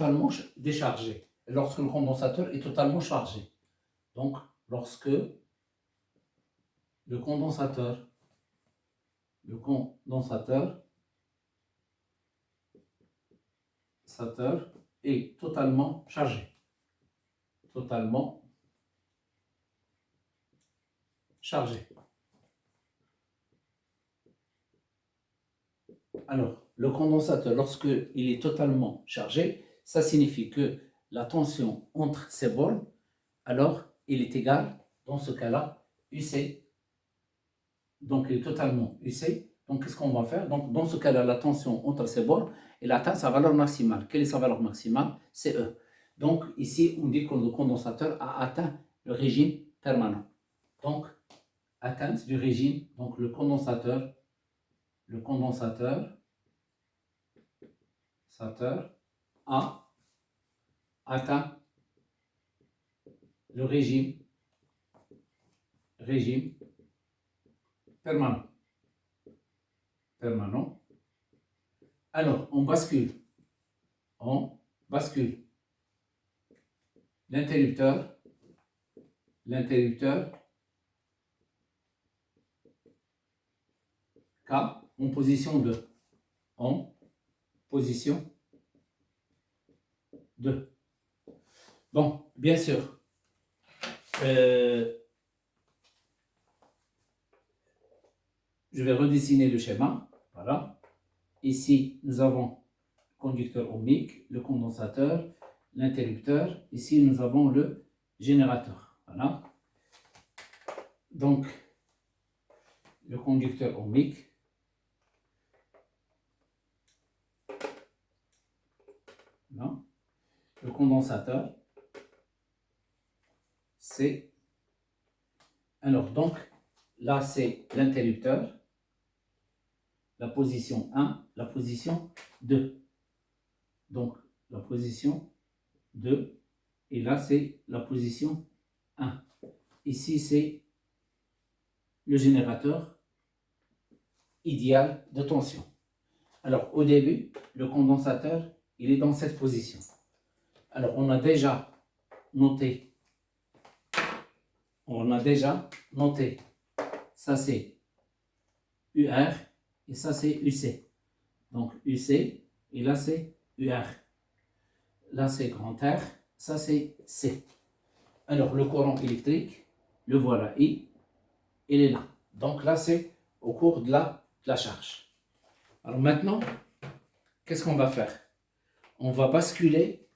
totalement déchargé, lorsque le condensateur est totalement chargé. Donc, lorsque le condensateur est totalement chargé. Totalement chargé. Alors, le condensateur, lorsqu'il est totalement chargé, ça signifie que la tension entre ces bornes, alors, il est égal, dans ce cas-là, UC. Donc, il est totalement UC. Donc, qu'est-ce qu'on va faire? Donc, dans ce cas-là, la tension entre ces bornes, elle atteint sa valeur maximale. Quelle est sa valeur maximale? C'est E. Donc, ici, on dit que le condensateur a atteint le régime permanent. Donc, atteinte du régime, donc le condensateur a atteint le régime permanent. Alors, on bascule l'interrupteur K en position 2. Bon, bien sûr, je vais redessiner le schéma. Voilà. Ici, nous avons le conducteur ohmique, le condensateur, l'interrupteur. Ici, nous avons le générateur. Voilà. Donc, le conducteur ohmique, non. Le condensateur, c'est... Alors, donc, là, c'est l'interrupteur, la position 1, la position 2. Donc, la position 2, et là, c'est la position 1. Ici, c'est le générateur idéal de tension. Alors, au début, le condensateur, il est dans cette position. Alors, on a déjà noté, ça c'est UR, et ça c'est UC. Donc, UC, et là c'est UR. Là c'est grand R, ça c'est C. Alors, le courant électrique, le voilà, il est là. Donc là, c'est au cours de la charge. Alors maintenant, qu'est-ce qu'on va faire? On va basculer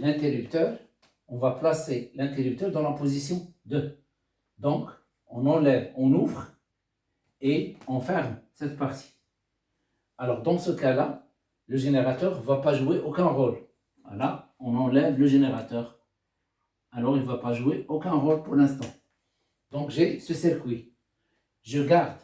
l'interrupteur, on va placer l'interrupteur dans la position 2. Donc, on enlève, on ouvre et on ferme cette partie. Alors, dans ce cas-là, le générateur ne va pas jouer aucun rôle. Voilà, on enlève le générateur. Alors, il ne va pas jouer aucun rôle pour l'instant. Donc, j'ai ce circuit. Je garde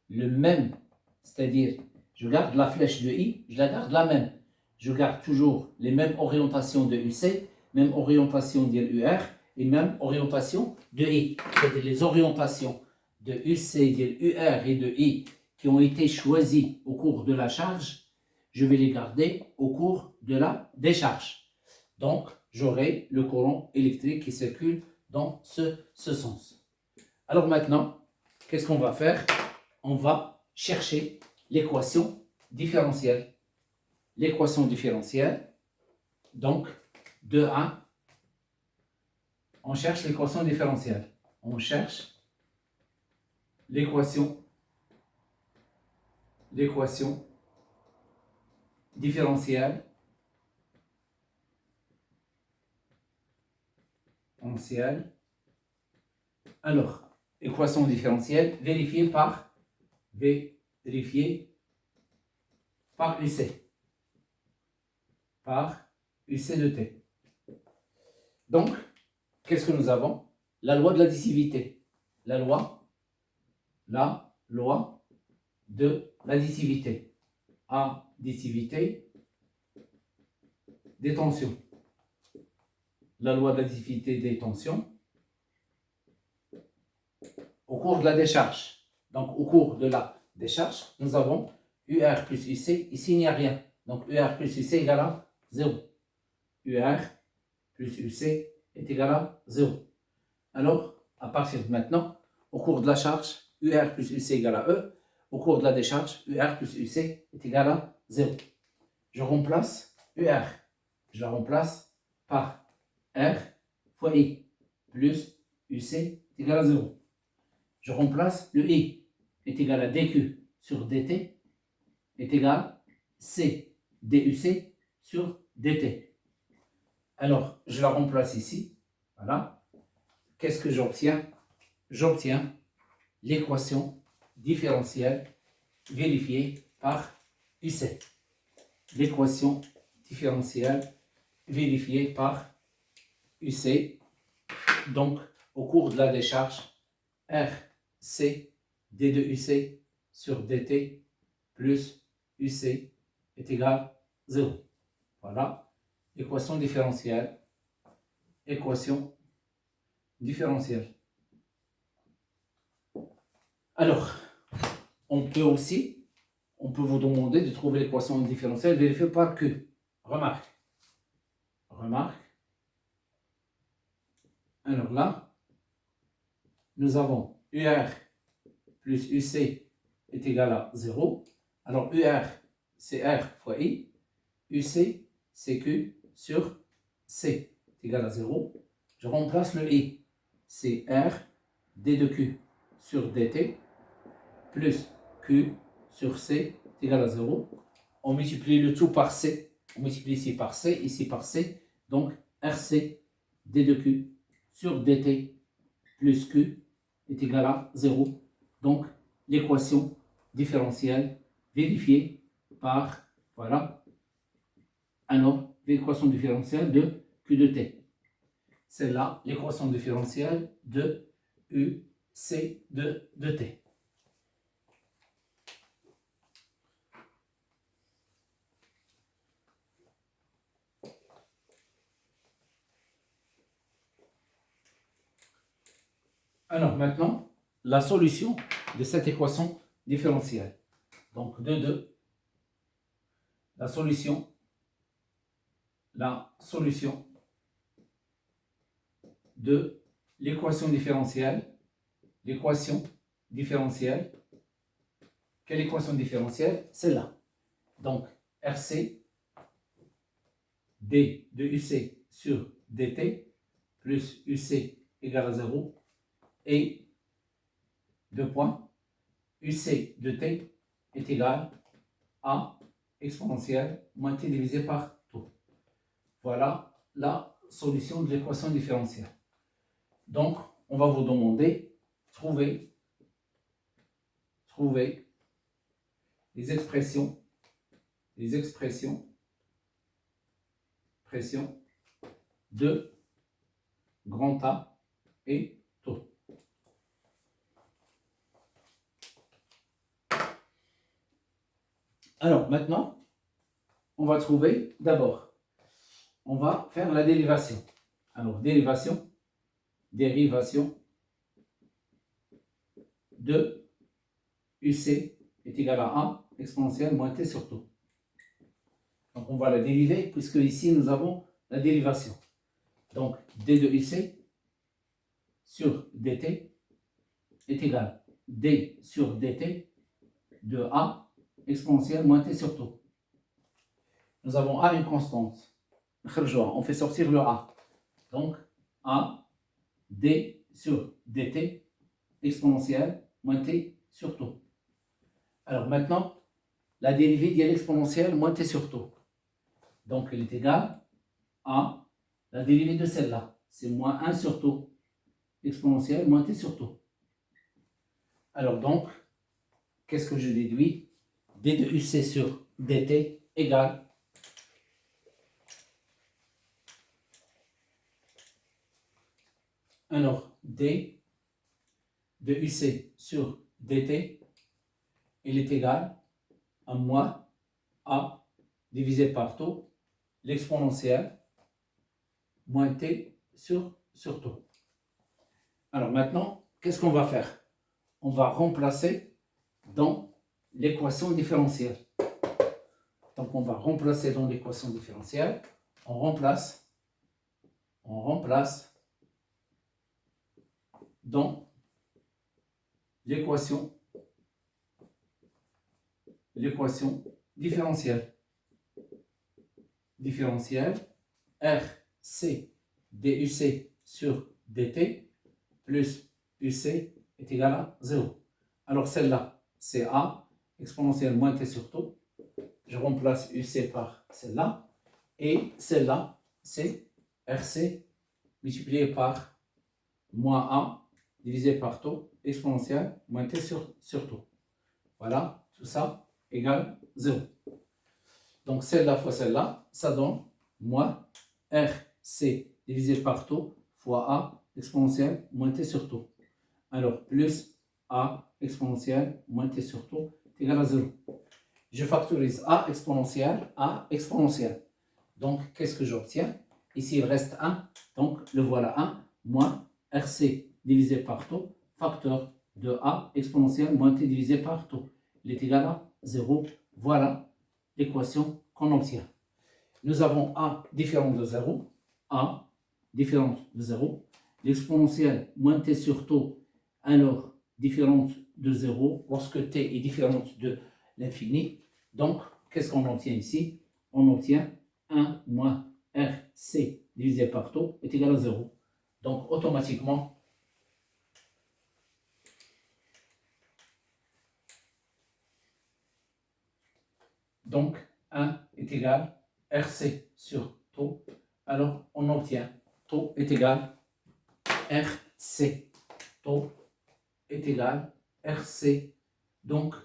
le même, c'est-à-dire, je garde la flèche de I, je la garde la même. Je garde toujours les mêmes orientations de UC, même orientation de UR et même orientation de I. C'est-à-dire les orientations de UC, de UR et de I qui ont été choisies au cours de la charge, je vais les garder au cours de la décharge. Donc, j'aurai le courant électrique qui circule dans ce sens. Alors maintenant, qu'est-ce qu'on va faire? On va chercher l'équation différentielle. L'équation différentielle, donc, de 1, on cherche l'équation différentielle. On cherche l'équation différentielle Alors, équation différentielle vérifiée par UC. Par UC de T. Donc, qu'est-ce que nous avons? La loi de l'additivité. La loi de l'additivité. Additivité des tensions. La loi de l'additivité des tensions au cours de la décharge. Donc, au cours de la décharge, nous avons UR plus UC. Ici, il n'y a rien. Donc UR plus UC égale à 0. UR plus UC est égal à 0. Alors, à partir de maintenant, au cours de la charge, UR plus UC égale à E. Au cours de la décharge, UR plus UC est égal à 0. Je remplace UR. Je la remplace par R fois I plus UC est égal à 0. Je remplace le I est égal à DQ sur DT est égal à C DUC sur DT. Alors, je la remplace ici. Voilà. Qu'est-ce que j'obtiens? J'obtiens l'équation différentielle vérifiée par UC. L'équation différentielle vérifiée par UC. Donc, au cours de la décharge, RC D2UC sur DT plus UC est égal à 0. Voilà. Équation différentielle. Équation différentielle. Alors, on peut vous demander de trouver l'équation différentielle vérifiée par Q. Remarque. Alors là, nous avons UR plus UC est égal à 0. Alors UR, c'est R fois I. UC, c'est Q sur C est égal à 0. Je remplace le I. C'est R D de Q sur DT plus Q sur C est égal à 0. On multiplie le tout par C. On multiplie ici par C. Donc RC D de Q sur DT plus Q est égal à 0. Donc l'équation différentielle vérifiée par, voilà, alors l'équation différentielle de Q de T. C'est là l'équation différentielle de UC de T. Alors maintenant, la solution de cette équation différentielle. Donc la solution de l'équation différentielle. Quelle équation différentielle? Celle-là. Donc RC D de UC sur DT plus UC égale à 0 et deux points UC de T est égal à exponentielle moins T divisé par tout. Voilà la solution de l'équation différentielle. Donc, on va vous demander trouver les expressions de grand A et taux. Alors maintenant, on va trouver d'abord, on va faire la dérivation. Alors dérivation de UC est égal à 1 exponentielle moins T sur taux. Donc on va la dériver puisque ici nous avons la dérivation. Donc D de UC sur DT est égal à D sur DT de A exponentielle moins T sur taux. Nous avons A une constante. On fait sortir le A. Donc A D sur DT exponentielle moins T sur taux. Alors maintenant, la dérivée de l'exponentielle moins T sur taux. Donc elle est égale à la dérivée de celle-là. C'est moins 1 sur taux exponentielle moins T sur taux. Alors donc, qu'est-ce que je déduis? D de UC sur DT égale alors D de UC sur DT, il est égal à moins A divisé par taux, l'exponentielle moins T sur taux. Alors maintenant, qu'est-ce qu'on va faire? On va remplacer dans l'équation différentielle. Donc, on va remplacer dans l'équation différentielle. On remplace dans l'équation différentielle. RC DUC sur DT plus UC est égal à 0. Alors celle-là, c'est A, exponentielle moins T sur taux. Je remplace UC par celle-là. Et celle-là, c'est RC multiplié par moins A divisé par taux, exponentielle moins T sur taux. Voilà, tout ça égale 0. Donc celle-là fois celle-là, ça donne moins RC divisé par taux fois A exponentielle moins T sur taux. Alors plus A exponentielle moins T sur taux est égal à 0. Je factorise A exponentielle. Donc qu'est-ce que j'obtiens? Ici il reste 1, donc le voilà 1, moins RC divisé par taux, facteur de A exponentielle moins T divisé par taux. Il est égal à 0. Voilà l'équation qu'on obtient. Nous avons A différent de 0, A différente de 0, l'exponentielle moins T sur taux, alors différente de 0, lorsque T est différente de l'infini. Donc, qu'est-ce qu'on obtient ici? On obtient 1 moins RC divisé par taux est égal à 0. Donc, automatiquement, donc 1 est égal à RC sur taux. Alors, on obtient taux est égal à RC. Taux est égal à RC. Donc,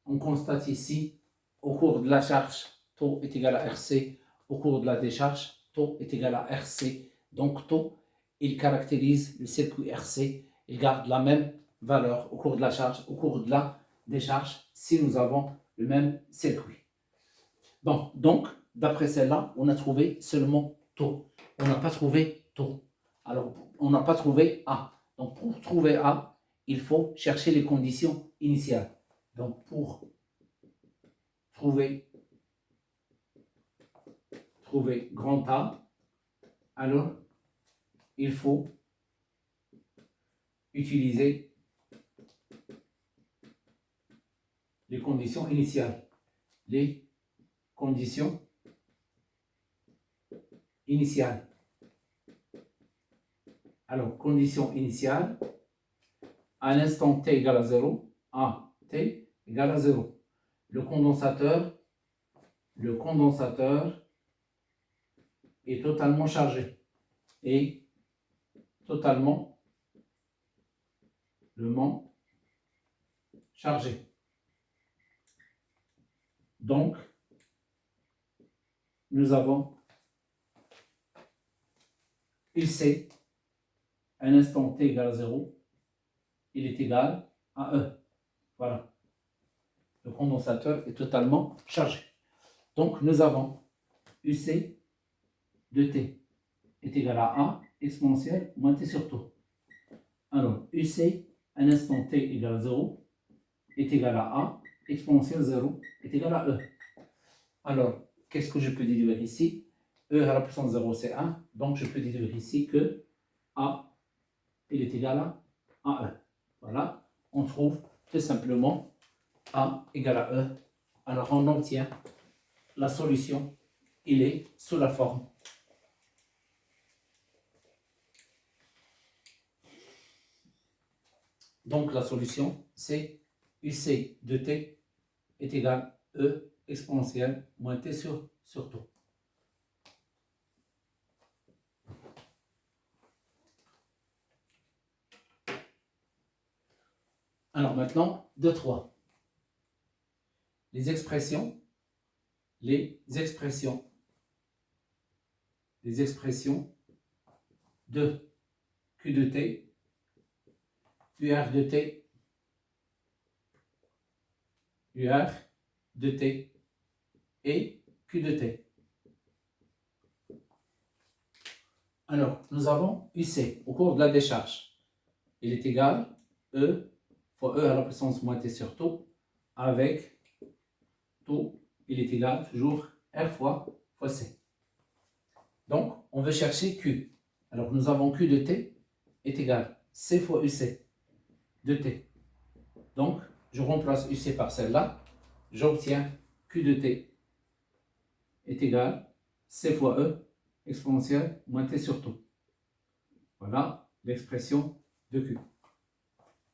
on constate ici, au cours de la charge, taux est égal à RC. Au cours de la décharge, taux est égal à RC. Donc, taux, il caractérise le circuit RC. Il garde la même valeur au cours de la charge, au cours de la décharge, si nous avons le même circuit. Bon, donc, d'après celle-là, on a trouvé seulement taux. On n'a pas trouvé taux. Alors, on n'a pas trouvé A. Donc, pour trouver A, il faut chercher les conditions initiales. Donc, pour trouver grand A, alors, il faut utiliser les conditions initiales. Les conditions initiales. Alors, condition initiale, à l'instant t égale à 0, à t égale à 0. Le condensateur est totalement chargé. Et totalement chargé. Donc, nous avons UC, à un instant t égale à 0, il est égal à E. Voilà. Le condensateur est totalement chargé. Donc, nous avons UC de t est égal à A exponentielle moins t sur taux. Alors, UC, à un instant t égale à 0, est égal à A exponentielle 0 est égal à E. Alors, qu'est-ce que je peux déduire ici? E à la puissance 0, c'est 1. Donc, je peux déduire ici que A, il est égal à E. Voilà, on trouve tout simplement A égale à E. Alors, on obtient la solution. Il est sous la forme. Donc, la solution, c'est UC de T est égal à E exponentielle moins T sur taux. Alors maintenant, 2-3. Les expressions de Q de T, UR de T, UR de T et Q de T. Alors, nous avons UC au cours de la décharge. Il est égal à E fois E à la puissance moins T sur taux avec taux il est égal toujours R fois C. Donc, on veut chercher Q. Alors, nous avons Q de T est égal C fois UC de T. Donc, je remplace UC par celle-là. J'obtiens Q de T est égal C fois E exponentielle moins T sur tout. Voilà l'expression de Q.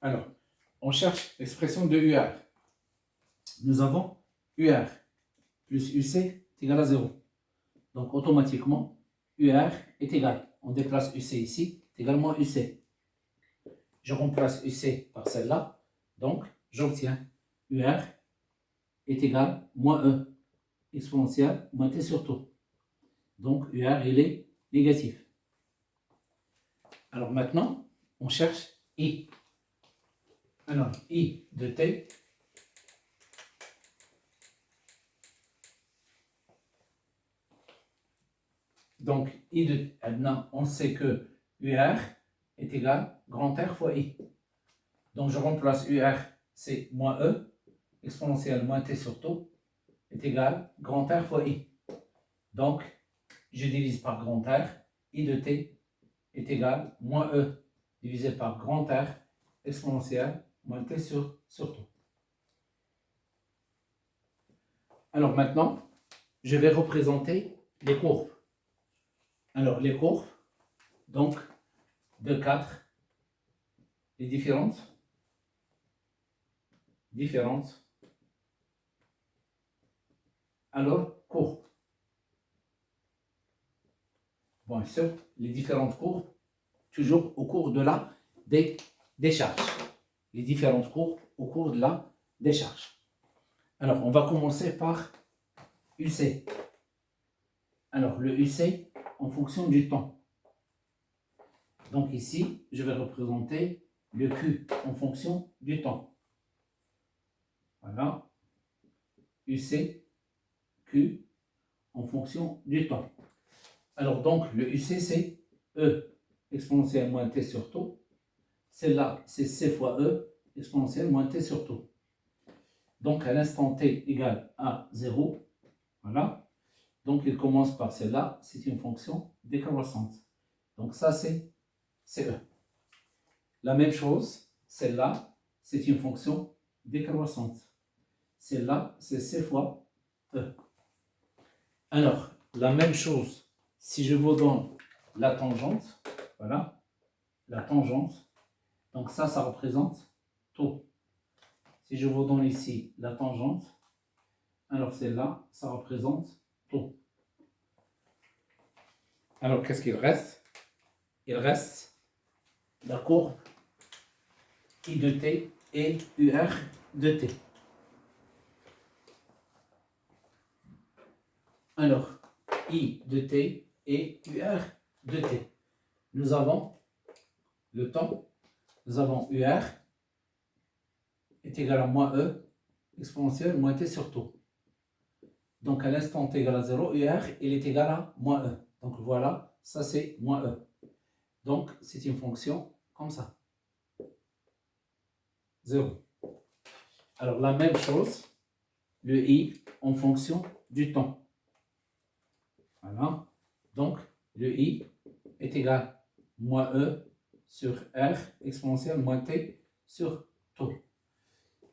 Alors, on cherche l'expression de UR. Nous avons UR plus UC est égal à 0. Donc, automatiquement, UR est égal. On déplace UC ici, est égal à UC. Je remplace UC par celle-là. Donc, j'obtiens UR est égal moins E exponentielle moins T sur tout. Donc, UR, il est négatif. Alors maintenant, on cherche I. Alors, I de T donc, I de maintenant, on sait que UR est égal grand R fois I. Donc, je remplace UR, c'est moins E, exponentielle moins T sur tout, est égal grand R fois I. Donc, je divise par grand R, I de T est égal moins E divisé par grand R, exponentielle moins T sur tout. Alors maintenant, je vais représenter les courbes. Alors, les courbes, donc, de 4, les différentes, alors, courbes. Bon, sûr, les différentes courbes, toujours au cours de la décharge. Les différentes courbes au cours de la décharge. Alors, on va commencer par UC. Alors, le UC en fonction du temps. Donc ici, je vais représenter le Q en fonction du temps. Voilà. UC, Q en fonction du temps. Alors donc, le UC, c'est E exponentielle moins T sur tout. Celle-là, c'est C fois E exponentielle moins T sur tout. Donc, à l'instant T égale à 0, voilà. Donc, il commence par celle-là, c'est une fonction décroissante. Donc, ça, c'est E. La même chose, celle-là, c'est une fonction décroissante. Celle-là, c'est C fois E. Alors, la même chose, si je vous donne la tangente, voilà, la tangente, donc ça représente taux. Si je vous donne ici la tangente, alors celle-là, ça représente taux. Alors, qu'est-ce qu'il reste? Il reste la courbe I de T et UR de T. Alors, I de T et UR de T. Nous avons le temps, nous avons UR est égal à moins E exponentielle moins T sur tout. Donc, à l'instant T égale à 0, UR, il est égal à moins E. Donc, voilà, ça c'est moins E. Donc, c'est une fonction comme ça. 0. Alors, la même chose, le I en fonction du temps. Voilà. Donc, le I est égal à moins E sur R exponentielle moins T sur tout.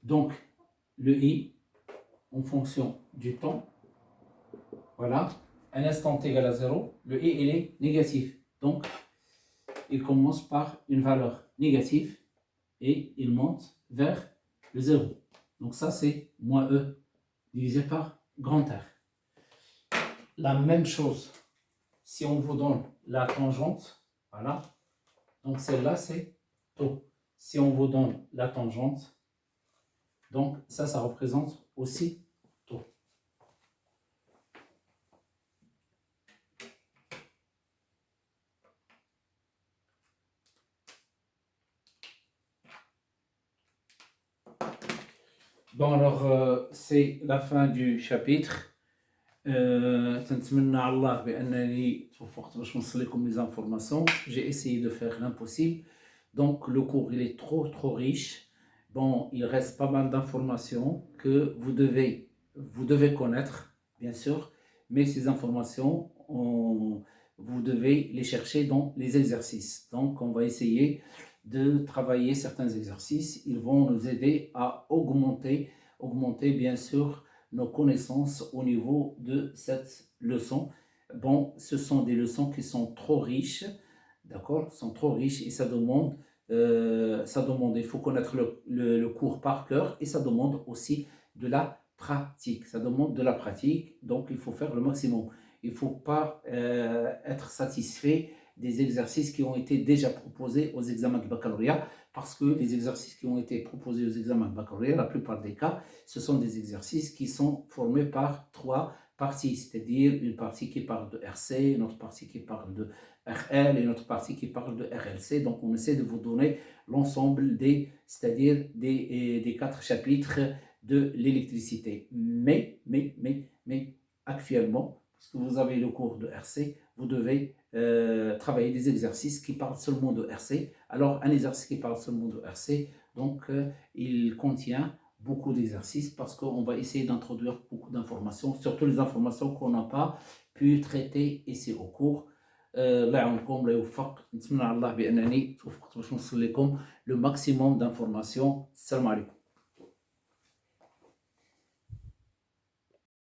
Donc, le I en fonction du temps, voilà, un instant T égale à 0, le I il est négatif. Donc, il commence par une valeur négative et il monte vers le 0. Donc ça, c'est moins E divisé par grand R. La même chose, si on vous donne la tangente, voilà, donc celle-là, c'est taux. Si on vous donne la tangente, donc ça représente aussi taux. Bon, alors, c'est la fin du chapitre. تنتمنى على الله بأنني توفقت باش نوصل لكم les informations. J'ai essayé de faire l'impossible. Donc, le cours, il est trop riche. Bon, il reste pas mal d'informations que vous devez vous devez connaître, bien sûr, mais ces informations, vous devez les chercher dans les exercices. Donc, on va essayer de travailler certains exercices. Ils vont nous aider à augmenter bien sûr nos connaissances au niveau de cette leçon. Bon, ce sont des leçons qui sont trop riches, d'accord, sont trop riches et il faut connaître le cours par cœur et ça demande aussi de la pratique. Ça demande de la pratique, donc il faut faire le maximum. Il ne faut pas être satisfait des exercices qui ont été déjà proposés aux examens de baccalauréat, parce que les exercices qui ont été proposés aux examens de baccalauréat, la plupart des cas, ce sont des exercices qui sont formés par 3 parties, c'est-à-dire une partie qui parle de RC, une autre partie qui parle de RL et une autre partie qui parle de RLC. Donc on essaie de vous donner l'ensemble c'est-à-dire des 4 chapitres de l'électricité. Mais, actuellement, puisque vous avez le cours de RC, vous devez travailler des exercices qui parlent seulement de RC. Alors, un exercice qui parle seulement de RC, donc il contient beaucoup d'exercices parce qu'on va essayer d'introduire beaucoup d'informations, surtout les informations qu'on n'a pas pu traiter ici au cours. الله يعاونكم الله يوفق نتمنى على الله بانني توفقت باش نوصل لكم لو ماكسيموم دانفورماسيون. السلام عليكم.